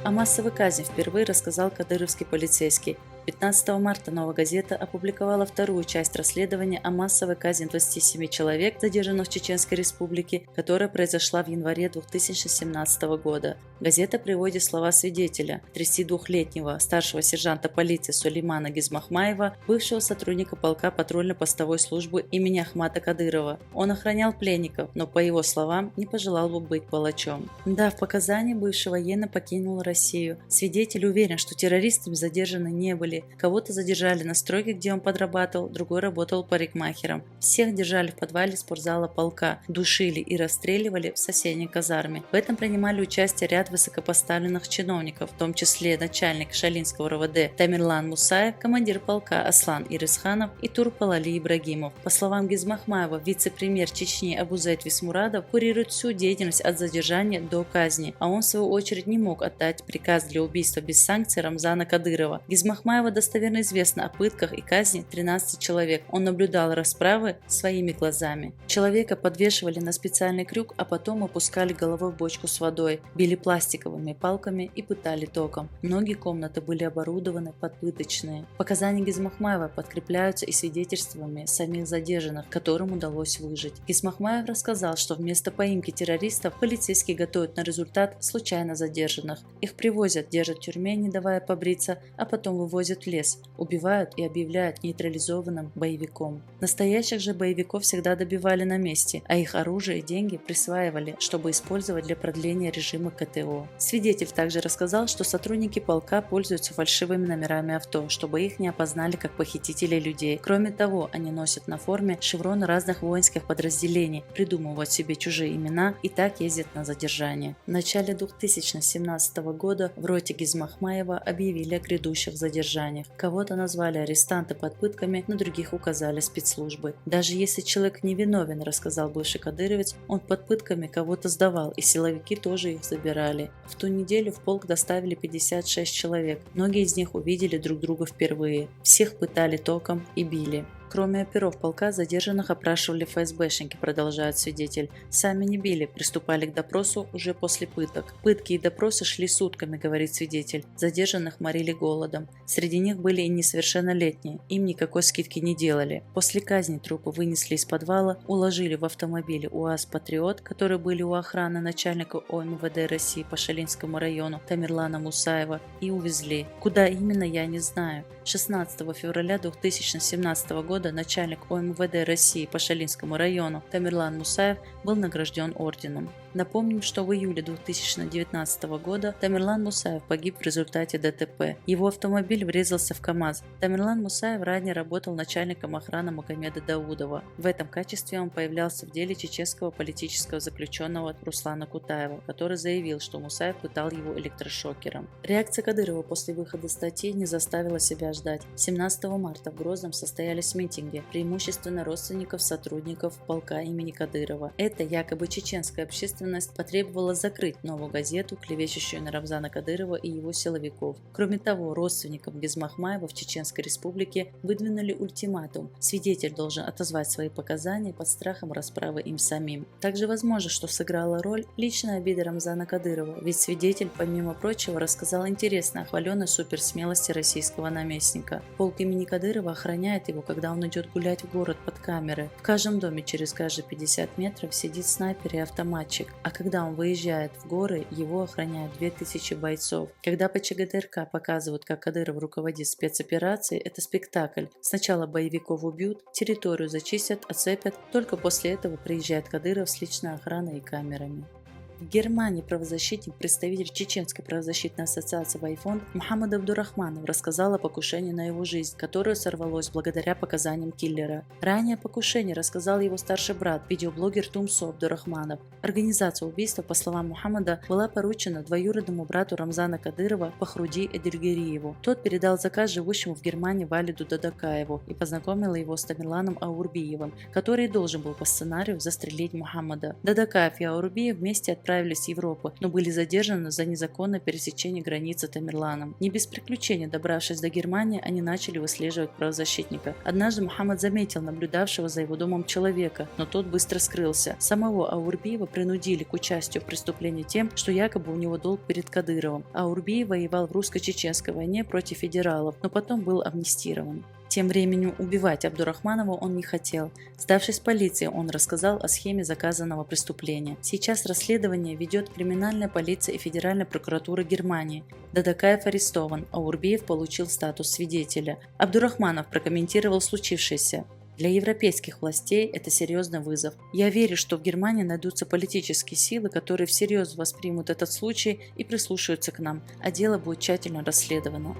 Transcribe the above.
О массовой казни впервые рассказал кадыровский полицейский. 15 марта «Новая газета» опубликовала вторую часть расследования о массовой казни 27 человек, задержанных в Чеченской Республике, которая произошла в январе 2017 года. Газета приводит слова свидетеля, 32-летнего старшего сержанта полиции Сулеймана Гизмахмаева, бывшего сотрудника полка патрульно-постовой службы имени Ахмата Кадырова. Он охранял пленников, но, по его словам, не пожелал бы быть палачом. Дав показания, бывший военный покинул Россию. Свидетель уверен, что террористами задержаны не были. Кого-то задержали на стройке, где он подрабатывал, другой работал парикмахером. Всех держали в подвале спортзала полка, душили и расстреливали в соседней казарме. В этом принимали участие ряд высокопоставленных чиновников, в том числе начальник Шалинского РОВД Тамерлан Мусаев, командир полка Аслан Ирисханов и Турпал Али Ибрагимов. По словам Гизмахмаева, вице-премьер Чечни Абузайт Висмурадов курирует всю деятельность от задержания до казни, а он в свою очередь не мог отдать приказ для убийства без санкций Рамзана Кадырова. Гизмахмаева достоверно известно о пытках и казни 13 человек. Он наблюдал расправы своими глазами. Человека подвешивали на специальный крюк, а потом опускали головой в бочку с водой, били пластиковыми палками и пытали током. Многие комнаты были оборудованы под пыточные. Показания Гизмахмаева подкрепляются и свидетельствами самих задержанных, которым удалось выжить. Гизмахмаев рассказал, что вместо поимки террористов полицейские готовят на результат случайно задержанных. Их привозят, держат в тюрьме, не давая побриться, а потом вывозят в лес, убивают и объявляют нейтрализованным боевиком. Настоящих же боевиков всегда добивали на месте, а их оружие и деньги присваивали, чтобы использовать для продления режима КТО. Свидетель также рассказал, что сотрудники полка пользуются фальшивыми номерами авто, чтобы их не опознали как похитителей людей. Кроме того, они носят на форме шевроны разных воинских подразделений, придумывают себе чужие имена и так ездят на задержание. В начале 2017 года в роте Гизмахмаева объявили о грядущих задержаниях. Кого-то назвали арестанты под пытками, на других указали спецслужбы. Даже если человек невиновен, рассказал бывший кадыровец, он под пытками кого-то сдавал, и силовики тоже их забирали. В ту неделю в полк доставили 56 человек. Многие из них увидели друг друга впервые. Всех пытали током и били. Кроме оперов полка, задержанных опрашивали ФСБшники, продолжает свидетель. Сами не били, приступали к допросу уже после пыток. Пытки и допросы шли сутками, говорит свидетель. Задержанных морили голодом. Среди них были и несовершеннолетние, им никакой скидки не делали. После казни трупы вынесли из подвала, уложили в автомобиле УАЗ «Патриот», которые были у охраны начальника ОМВД России по Шалинскому району Тамерлана Мусаева, и увезли. Куда именно, я не знаю. 16 февраля 2017 года начальник ОМВД России по Шалинскому району Тамерлан Мусаев был награжден орденом. Напомним, что в июле 2019 года Тамерлан Мусаев погиб в результате ДТП. Его автомобиль врезался в КАМАЗ. Тамерлан Мусаев ранее работал начальником охраны Магомеда Даудова. В этом качестве он появлялся в деле чеченского политического заключенного Руслана Кутаева, который заявил, что Мусаев пытал его электрошокером. Реакция Кадырова после выхода статьи не заставила себя ждать. 17 марта в Грозном состоялись митинги, преимущественно родственников сотрудников полка имени Кадырова. Это якобы чеченская общественность потребовала закрыть «Новую газету», клевещущую на Рамзана Кадырова и его силовиков. Кроме того, родственникам Гизмахмаева в Чеченской Республике выдвинули ультиматум. Свидетель должен отозвать свои показания под страхом расправы им самим. Также возможно, что сыграла роль личная обида Рамзана Кадырова, ведь свидетель, помимо прочего, рассказал интересно о хваленой суперсмелости российского наместника. Полк имени Кадырова охраняет его, когда он идет гулять в город под камеры. В каждом доме через каждые 50 метров сидит снайпер и автоматчик. А когда он выезжает в горы, его охраняют 2000 бойцов. Когда по ЧГТРК показывают, как Кадыров руководит спецоперацией, это спектакль. Сначала боевиков убьют, территорию зачистят, оцепят, только после этого приезжает Кадыров с личной охраной и камерами. В Германии правозащитник, представитель Чеченской правозащитной ассоциации Вайфонд Мухаммад Абдурахманов рассказал о покушении на его жизнь, которое сорвалось благодаря показаниям киллера. Ранее о покушении рассказал его старший брат, видеоблогер Тумсо Абдурахманов. Организация убийства, по словам Мухаммада, была поручена двоюродному брату Рамзана Кадырова Пахруди Эдельгериеву. Тот передал заказ живущему в Германии Валиду Дадакаеву и познакомил его с Тамерланом Аурбиевым, который должен был по сценарию застрелить Мухаммада. Дадакаев и Аурбиев вместе отправились отправились в Европу, но были задержаны за незаконное пересечение границы Тамерланом. Не без приключений, добравшись до Германии, они начали выслеживать правозащитника. Однажды Мухаммад заметил наблюдавшего за его домом человека, но тот быстро скрылся. Самого Аурбиева принудили к участию в преступлении тем, что якобы у него долг перед Кадыровым. Аурбиев воевал в русско-чеченской войне против федералов, но потом был амнистирован. Тем временем убивать Абдурахманова он не хотел. Сдавшись полиции, он рассказал о схеме заказанного преступления. Сейчас расследование ведет криминальная полиция и Федеральная прокуратура Германии. Дадакаев арестован, а Урбиев получил статус свидетеля. Абдурахманов прокомментировал случившееся. Для европейских властей это серьезный вызов. Я верю, что в Германии найдутся политические силы, которые всерьез воспримут этот случай и прислушаются к нам, а дело будет тщательно расследовано.